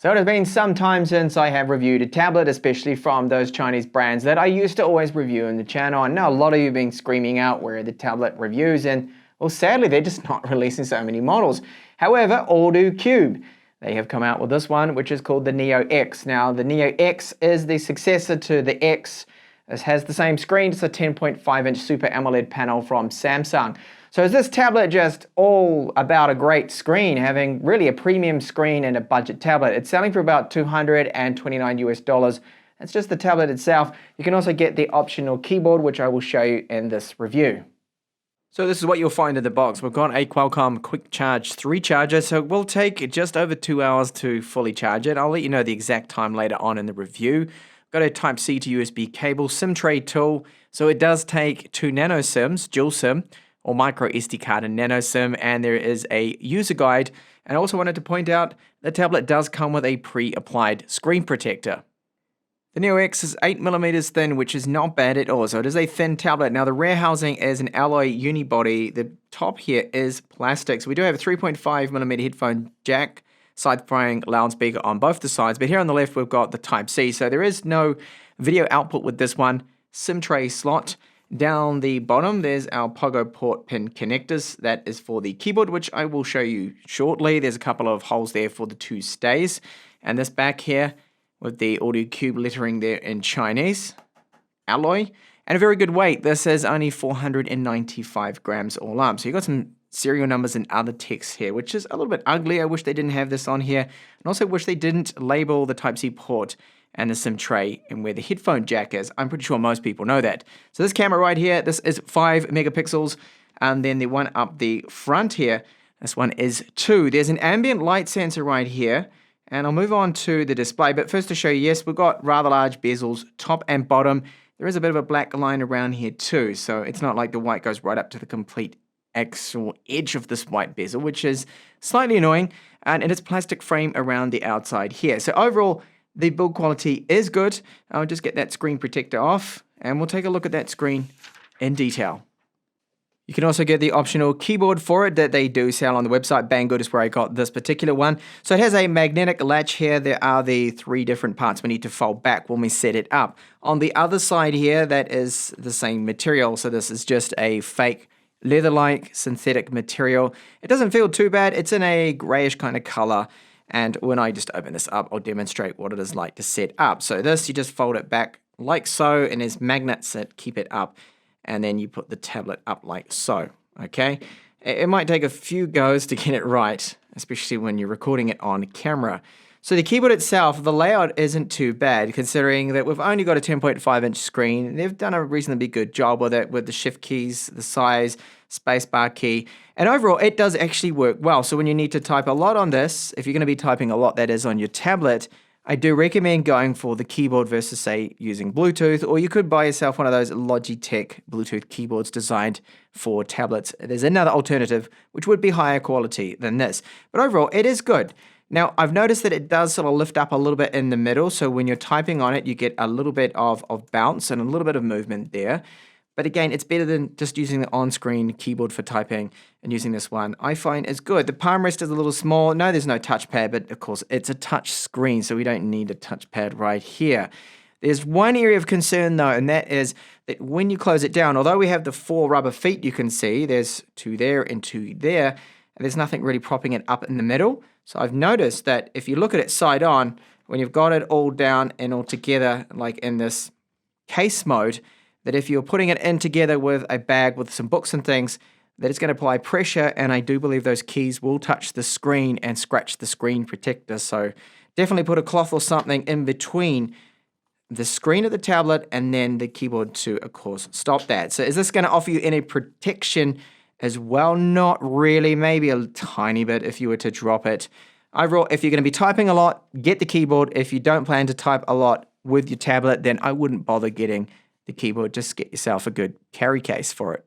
So it has been some time since I have reviewed a tablet, especially from those Chinese brands that I used to always review on the channel. And now a lot of you have been screaming out where are the tablet reviews, and well, sadly, they're just not releasing so many models. However, Alldocube, they have come out with this one, which is called the Neo X. Now, the Neo X is the successor to the X. This has the same screen, it's a 10.5-inch Super AMOLED panel from Samsung. So is this tablet just all about a great screen, having really a premium screen and a budget tablet? It's selling for about $229 US. That's just the tablet itself. You can also get the optional keyboard, which I will show you in this review. So this is what you'll find in the box. We've got a Qualcomm Quick Charge 3 charger, so it will take just over 2 hours to fully charge it. I'll let you know the exact time later on in the review. Got a Type-C to USB cable, SIM tray tool, so it does take 2 nano SIMs, dual SIM, or micro SD card and nano SIM, and there is a user guide. And I also wanted to point out the tablet does come with a pre-applied screen protector. The Neo X is 8mm thin, which is not bad at all, so it is a thin tablet. Now the rear housing is an alloy unibody, the top here is plastic, so we do have a 3.5mm headphone jack, side-firing loudspeaker on both the sides, but here on the left we've got the Type-C, so there is no video output with this one. SIM tray slot. Down the bottom, there's our Pogo port pin connectors. That is for the keyboard, which I will show you shortly. There's a couple of holes there for the 2 stays. And this back here with the Alldocube lettering there in Chinese. Alloy. And a very good weight. This is only 495 grams all up. So you've got some serial numbers and other text here, which is a little bit ugly. I wish they didn't have this on here. And also wish they didn't label the Type-C port and the SIM tray and where the headphone jack is. I'm pretty sure most people know that. So this camera right here, this is 5 megapixels, and then the one up the front here, this one is 2. There's an ambient light sensor right here, and I'll move on to the display, but first to show you, yes, we've got rather large bezels, top and bottom. There is a bit of a black line around here too, so it's not like the white goes right up to the complete actual edge of this white bezel, which is slightly annoying, and it is plastic frame around the outside here. So overall, the build quality is good. I'll just get that screen protector off, and we'll take a look at that screen in detail. You can also get the optional keyboard for it that they do sell on the website. Banggood is where I got this particular one. So it has a magnetic latch here. There are the 3 different parts we need to fold back when we set it up. On the other side here, that is the same material. So this is just a fake leather-like synthetic material. It doesn't feel too bad. It's in a grayish kind of color. And when I just open this up, I'll demonstrate what it is like to set up. So this, you just fold it back like so, and there's magnets that keep it up. And then you put the tablet up like so, okay? It might take a few goes to get it right, especially when you're recording it on camera. So the keyboard itself, the layout isn't too bad, considering that we've only got a 10.5-inch screen. They've done a reasonably good job with it, with the shift keys, the size, spacebar key, and overall it does actually work well. So when you need to type a lot on this, if you're going to be typing a lot that is on your tablet, I do recommend going for the keyboard versus, say, using Bluetooth, or you could buy yourself one of those Logitech Bluetooth keyboards designed for tablets. There's another alternative which would be higher quality than this, but overall it is good. Now, I've noticed that it does sort of lift up a little bit in the middle, so when you're typing on it, you get a little bit of bounce and a little bit of movement there. But again, it's better than just using the on-screen keyboard for typing, and using this one I find is good. The palm rest is a little small. No, there's no touchpad, but of course it's a touch screen, so we don't need a touchpad right here. There's one area of concern though, and that is that when you close it down, although we have the 4 rubber feet you can see, there's 2 there and 2 there, and there's nothing really propping it up in the middle. So I've noticed that if you look at it side on, when you've got it all down and all together, like in this case mode, that if you're putting it in together with a bag with some books and things, that it's going to apply pressure, and I do believe those keys will touch the screen and scratch the screen protector. So definitely put a cloth or something in between the screen of the tablet and then the keyboard to, of course, stop that. So is this going to offer you any protection as well? Not really, maybe a tiny bit if you were to drop it. Overall, if you're going to be typing a lot, get the keyboard. If you don't plan to type a lot with your tablet, then I wouldn't bother getting the keyboard. Just get yourself a good carry case for it.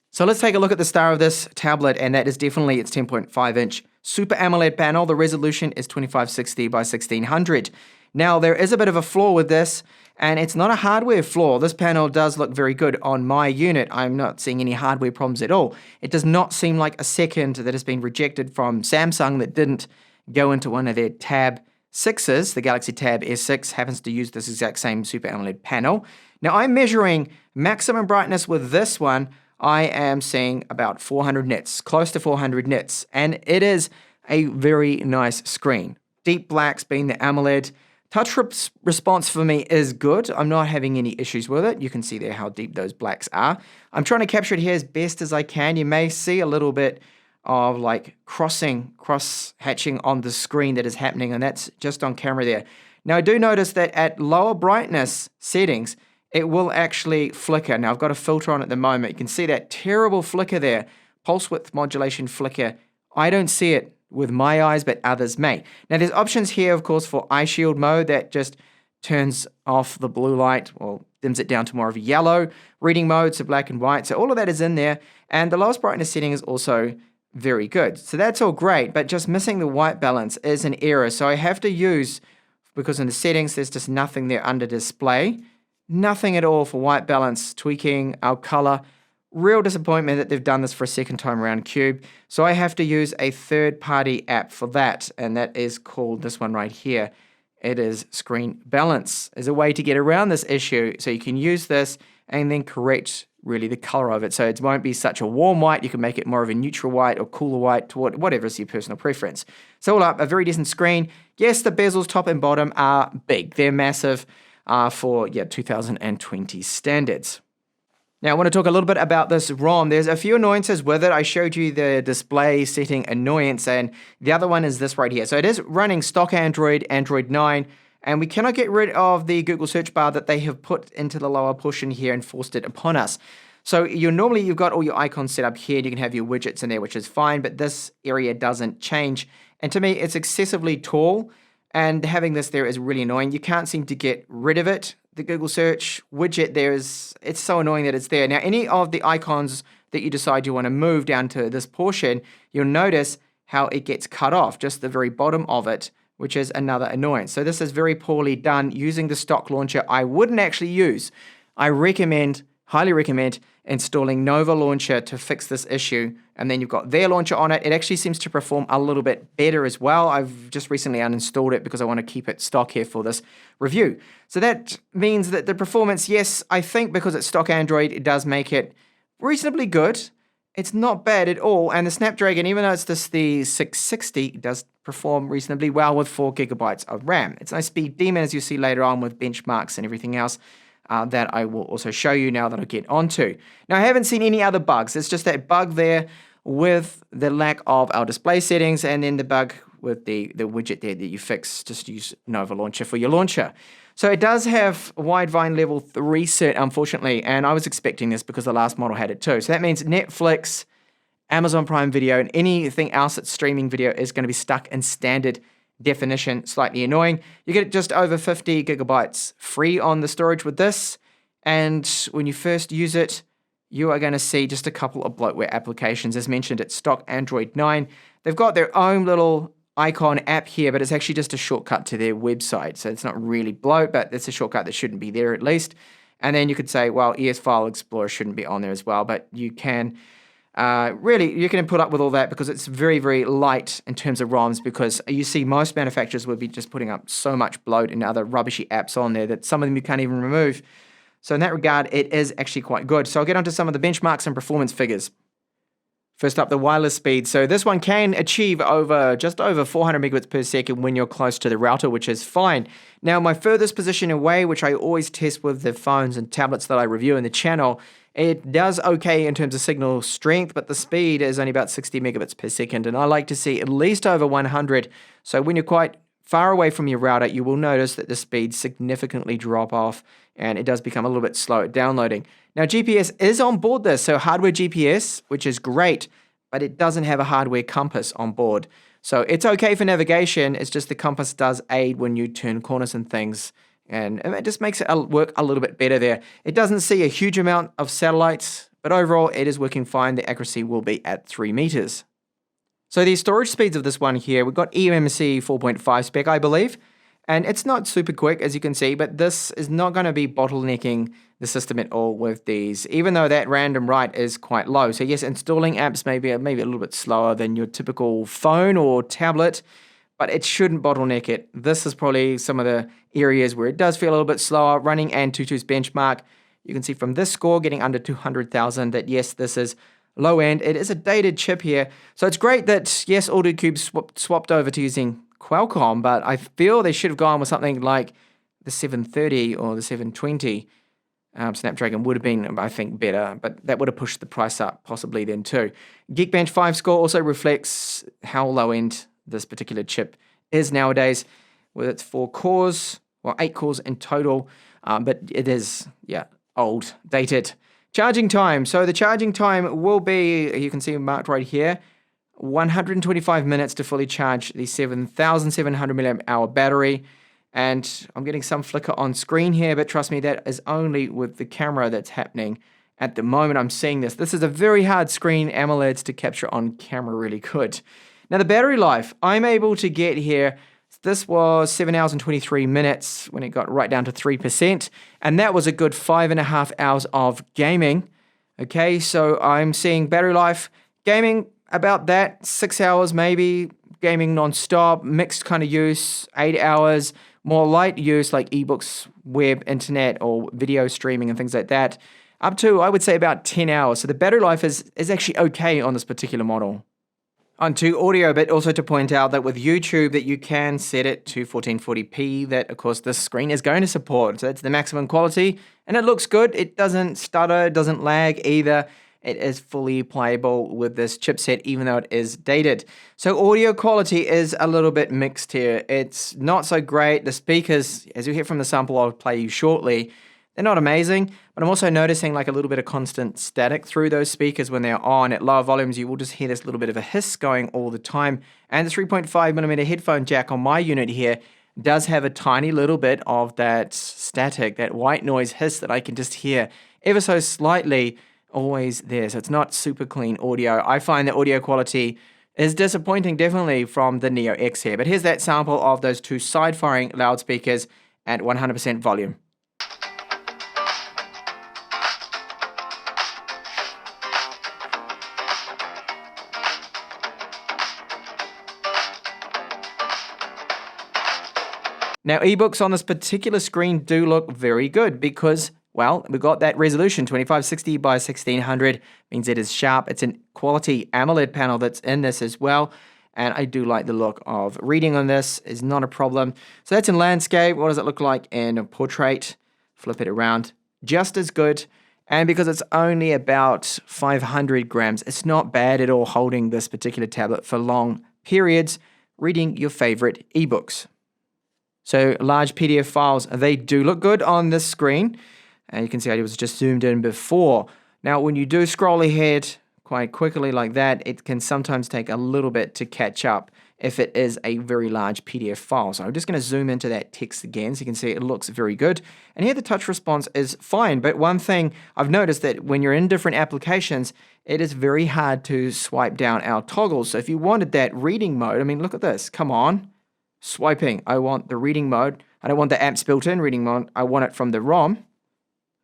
So let's take a look at the star of this tablet, and that is definitely its 10.5-inch Super AMOLED panel. The resolution is 2560 by 1600. Now, there is a bit of a flaw with this, and it's not a hardware flaw. This panel does look very good on my unit. I'm not seeing any hardware problems at all. It does not seem like a second that has been rejected from Samsung that didn't go into one of their Tab 6s, the Galaxy Tab S6 happens to use this exact same Super AMOLED panel. Now I'm measuring maximum brightness with this one. I am seeing about 400 nits, close to 400 nits, and it is a very nice screen. Deep blacks being the AMOLED. Touch response for me is good. I'm not having any issues with it. You can see there how deep those blacks are. I'm trying to capture it here as best as I can. You may see a little bit of like cross-hatching on the screen that is happening, and that's just on camera there. Now I do notice that at lower brightness settings, it will actually flicker. Now I've got a filter on at the moment. You can see that terrible flicker there, pulse width modulation flicker. I don't see it with my eyes, but others may. Now there's options here, of course, for eye shield mode that just turns off the blue light or dims it down to more of a yellow. Reading mode, so black and white. So all of that is in there. And the lowest brightness setting is also very good. So that's all great, but just missing the white balance is an error. So I have to use, because in the settings, there's just nothing there under display. Nothing at all for white balance, tweaking, our color. Real disappointment that they've done this for a second time around Cube. So I have to use a third-party app for that, and that is called this one right here. It is Screen Balance. There's a way to get around this issue, so you can use this and then correct really the color of it. So it won't be such a warm white. You can make it more of a neutral white or cooler white, whatever is your personal preference. So all up, a very decent screen. Yes, the bezels top and bottom are big. They're massive. For 2020 standards. Now I want to talk a little bit about this ROM. There's a few annoyances with it. I showed you the display setting annoyance, and the other one is this right here. So it is running stock Android 9, and we cannot get rid of the Google search bar that they have put into the lower portion here and forced it upon us. So you've got all your icons set up here, and you can have your widgets in there, which is fine, but this area doesn't change. And to me, it's excessively tall. And having this there is really annoying. You can't seem to get rid of it. The Google search widget there it's so annoying that it's there. Now, any of the icons that you decide you want to move down to this portion, you'll notice how it gets cut off, just the very bottom of it, which is another annoyance. So this is very poorly done using the stock launcher. I wouldn't actually use. I highly recommend installing Nova Launcher to fix this issue, and then you've got their launcher on it. It actually seems to perform a little bit better as well. I've just recently uninstalled it because I want to keep it stock here for this review. So that means that the performance, yes, I think because it's stock Android, it does make it reasonably good. It's not bad at all, and the Snapdragon, even though it's just the 660, it does perform reasonably well with 4 gigabytes of RAM. It's no speed demon, as you see later on with benchmarks and everything else. That I will also show you now that I'll get onto. Now, I haven't seen any other bugs. It's just that bug there with the lack of our display settings, and then the bug with the widget there that you fix. Just use Nova Launcher for your launcher. So it does have Widevine level 3 cert, unfortunately, and I was expecting this because the last model had it too. So that means Netflix, Amazon Prime Video, and anything else that's streaming video is going to be stuck in standard definition. Slightly annoying. You get just over 50 gigabytes free on the storage with this, and when you first use it, you are going to see just a couple of bloatware applications. As mentioned, it's stock Android 9. They've got their own little icon app here, but it's actually just a shortcut to their website, so it's not really bloat, but it's a shortcut that shouldn't be there at least. And then you could say, well, ES File Explorer shouldn't be on there as well, but you can really, you can put up with all that because it's very, very light in terms of ROMs, because you see most manufacturers would be just putting up so much bloat and other rubbishy apps on there that some of them you can't even remove. So in that regard, it is actually quite good. So I'll get onto some of the benchmarks and performance figures. First up, the wireless speed. So this one can achieve just over 400 megabits per second when you're close to the router, which is fine. Now, my furthest position away, which I always test with the phones and tablets that I review in the channel, it does okay in terms of signal strength, but the speed is only about 60 megabits per second, and I like to see at least over 100. So when you're quite far away from your router, you will notice that the speeds significantly drop off, and it does become a little bit slow at downloading. Now, GPS is on board this, so hardware GPS, which is great, but it doesn't have a hardware compass on board. So it's okay for navigation, it's just the compass does aid when you turn corners and things, and it just makes it work a little bit better there. It doesn't see a huge amount of satellites, but overall it is working fine. The accuracy will be at 3 meters. So the storage speeds of this one here, we've got eMMC 4.5 spec, I believe, and it's not super quick, as you can see, but this is not going to be bottlenecking the system at all with these, even though that random write is quite low. So yes, installing apps may be a little bit slower than your typical phone or tablet, but it shouldn't bottleneck it. This is probably some of the areas where it does feel a little bit slower. Running Antutu's benchmark, you can see from this score getting under 200,000 that yes, this is low end. It is a dated chip here. So it's great that yes, Alldocube swapped over to using Qualcomm, but I feel they should have gone with something like the 730 or the 720. Snapdragon would have been, I think, better, but that would have pushed the price up possibly then too. Geekbench 5 score also reflects how low end this particular chip is nowadays, with its 4 cores, well, 8 cores in total, but it is, old, dated. Charging time. So the charging time will be, you can see marked right here, 125 minutes to fully charge the 7,700 milliamp hour battery. And I'm getting some flicker on screen here, but trust me, that is only with the camera that's happening at the moment I'm seeing this. This is a very hard screen, AMOLEDs, to capture on camera really good. Now the battery life, I'm able to get here, this was 7 hours and 23 minutes when it got right down to 3%, and that was a good 5.5 hours of gaming. Okay, so I'm seeing battery life, gaming about that, 6 hours maybe, gaming non-stop, mixed kind of use, 8 hours, more light use like eBooks, web, internet, or video streaming and things like that, up to, I would say, about 10 hours. So the battery life is actually okay on this particular model. Onto audio, but also to point out that with YouTube that you can set it to 1440p, that of course this screen is going to support. So that's the maximum quality, and it looks good. It doesn't stutter, it doesn't lag either. It is fully playable with this chipset, even though it is dated. So audio quality is a little bit mixed here. It's not so great. The speakers, as you hear from the sample I'll play you shortly, they're not amazing, but I'm also noticing like a little bit of constant static through those speakers when they're on. At lower volumes, you will just hear this little bit of a hiss going all the time. And the 3.5mm headphone jack on my unit here does have a tiny little bit of that static, that white noise hiss that I can just hear ever so slightly always there. So it's not super clean audio. I find the audio quality is disappointing definitely from the Neo X here. But here's that sample of those two side-firing loudspeakers at 100% volume. Now, eBooks on this particular screen do look very good because, well, we've got that resolution, 2560 by 1600, means it is sharp. It's a quality AMOLED panel that's in this as well, and I do like the look of reading on this. Is not a problem. So that's in landscape. What does it look like in portrait? Flip it around. Just as good, and because it's only about 500 grams, it's not bad at all holding this particular tablet for long periods, reading your favorite ebooks. So large PDF files, they do look good on this screen. And you can see I was just zoomed in before. Now, when you do scroll ahead quite quickly like that, it can sometimes take a little bit to catch up if it is a very large PDF file. So I'm just going to zoom into that text again so you can see it looks very good. And here the touch response is fine. But one thing I've noticed that when you're in different applications, it is very hard to swipe down our toggles. So if you wanted that reading mode, I mean, look at this. Come on. Swiping. I want the reading mode. I don't want the apps built-in reading mode. I want it from the ROM.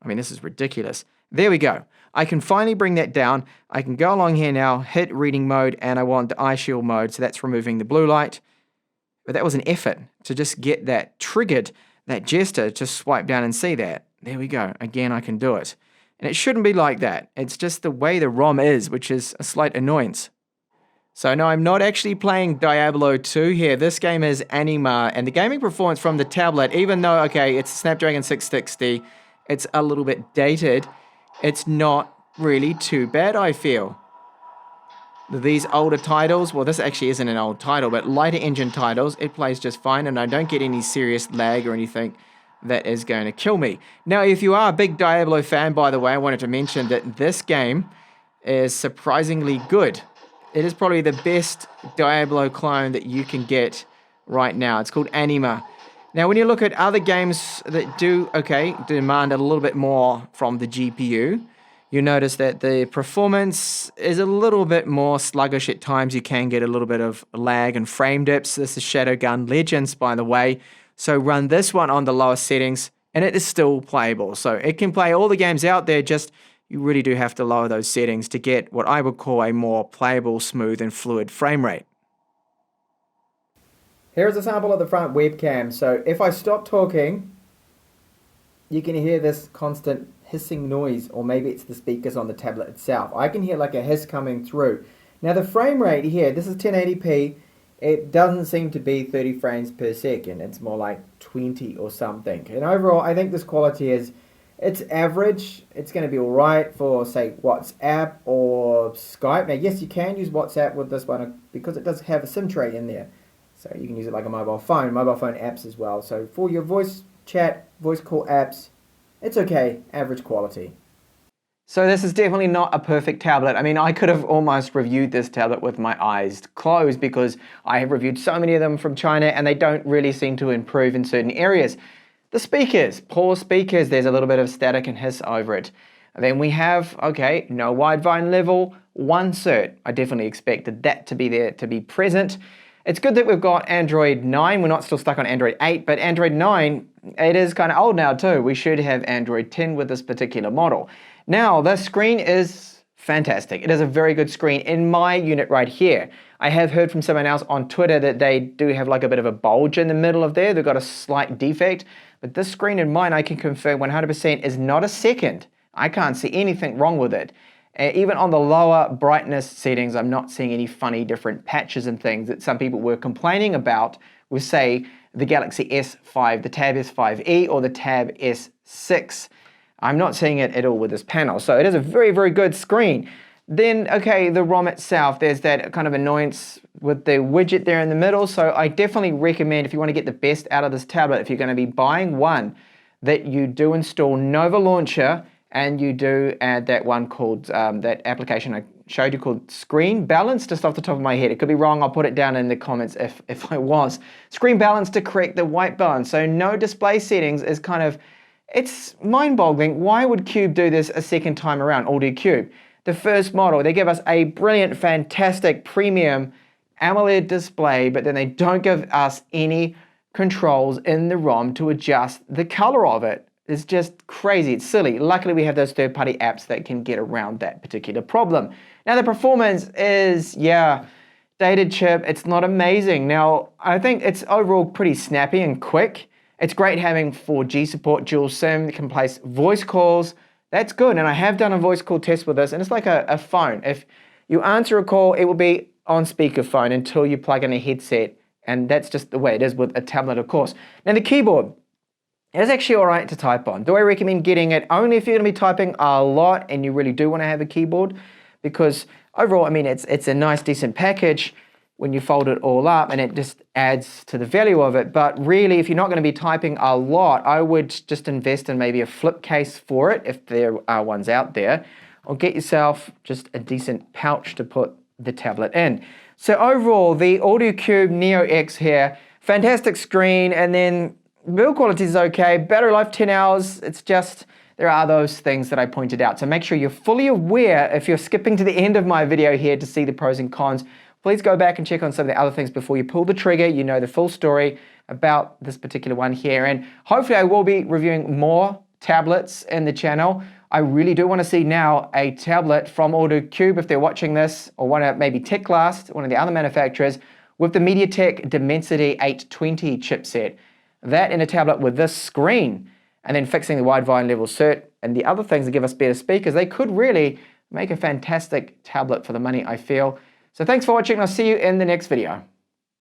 I mean, this is ridiculous. There we go. I can finally bring that down. I can go along here now, hit reading mode, and I want the eye shield mode, so that's removing the blue light. But that was an effort to just get that triggered, that gesture to swipe down and see that. There we go. Again, I can do it. And it shouldn't be like that. It's just the way the ROM is, which is a slight annoyance. So no, I'm not actually playing Diablo 2 here. This game is Anima, and the gaming performance from the tablet, even though, okay, it's Snapdragon 660, it's a little bit dated, it's not really too bad, I feel. These older titles, well, this actually isn't an old title, but lighter engine titles, it plays just fine, and I don't get any serious lag or anything that is going to kill me. Now, if you are a big Diablo fan, by the way, I wanted to mention that this game is surprisingly good. It is probably the best Diablo clone that you can get right now. It's called Anima. Now, when you look at other games that do, demand a little bit more from the GPU, you notice that the performance is a little bit more sluggish at times. You can get a little bit of lag and frame dips. This is Shadowgun Legends, by the way. So run this one on the lowest settings, and it is still playable. So it can play all the games out there, just you really do have to lower those settings to get what I would call a more playable, smooth, and fluid frame rate. Here's a sample of the front webcam. So if I stop talking, you can hear this constant hissing noise, or maybe it's the speakers on the tablet itself. I can hear like a hiss coming through. Now the frame rate here, this is 1080p. It doesn't seem to be 30 frames per second. It's more like 20 or something. And overall, I think this quality it's average. It's going to be all right for, say, WhatsApp or Skype. Now, yes, you can use WhatsApp with this one because it does have a SIM tray in there. So you can use it like a mobile phone apps as well. So for your voice chat, voice call apps, it's okay, average quality. So this is definitely not a perfect tablet. I mean, I could have almost reviewed this tablet with my eyes closed because I have reviewed so many of them from China and they don't really seem to improve in certain areas. The speakers, poor speakers, there's a little bit of static and hiss over it. And then we have, okay, no wideband level, one cert. I definitely expected that to be there, to be present. It's good that we've got Android 9. We're not still stuck on Android 8, but Android 9, it is kind of old now too. We should have Android 10 with this particular model. Now, the screen is fantastic. It is a very good screen in my unit right here. I have heard from someone else on Twitter that they do have like a bit of a bulge in the middle of there. They've got a slight defect, but this screen in mine, I can confirm 100% is not a second. I can't see anything wrong with it. Even on the lower brightness settings, I'm not seeing any funny different patches and things that some people were complaining about with, say, the Galaxy S5, the Tab S5e or the Tab S6. I'm not seeing it at all with this panel. So it is a very, very good screen. Then, okay, the ROM itself, there's that kind of annoyance with the widget there in the middle. So I definitely recommend, if you want to get the best out of this tablet, if you're going to be buying one, that you do install Nova Launcher and you do add that one called, that application I showed you called Screen Balance, just off the top of my head. It could be wrong, I'll put it down in the comments if I was. Screen Balance to correct the white balance. So no display settings is kind of, it's mind-boggling. Why would Cube do this a second time around, Alldocube? The first model, they give us a brilliant, fantastic, premium AMOLED display, but then they don't give us any controls in the ROM to adjust the color of it. It's just crazy, it's silly. Luckily we have those third-party apps that can get around that particular problem. Now the performance is, yeah, dated chip, it's not amazing. Now I think it's overall pretty snappy and quick. It's great having 4G support, dual SIM, you can place voice calls. That's good, and I have done a voice call test with this, and it's like a phone. If you answer a call, it will be on speakerphone until you plug in a headset, and that's just the way it is with a tablet, of course. Now the keyboard, it is actually all right to type on. Do I recommend getting it only if you're going to be typing a lot and you really do want to have a keyboard? Because overall, I mean, it's a nice, decent package when you fold it all up, and it just adds to the value of it. But really, if you're not going to be typing a lot, I would just invest in maybe a flip case for it, if there are ones out there, or get yourself just a decent pouch to put the tablet in. So overall, the Alldocube Neo X here, fantastic screen, and then build quality is okay, battery life 10 hours, it's just, there are those things that I pointed out. So make sure you're fully aware, if you're skipping to the end of my video here to see the pros and cons, please go back and check on some of the other things before you pull the trigger. You know the full story about this particular one here. And hopefully I will be reviewing more tablets in the channel. I really do want to see now a tablet from Alldocube, if they're watching this, or one of maybe TechTablets, one of the other manufacturers, with the MediaTek Dimensity 820 chipset. That in a tablet with this screen, and then fixing the wideband level cert and the other things that give us better speakers, they could really make a fantastic tablet for the money, I feel. So thanks for watching, and I'll see you in the next video.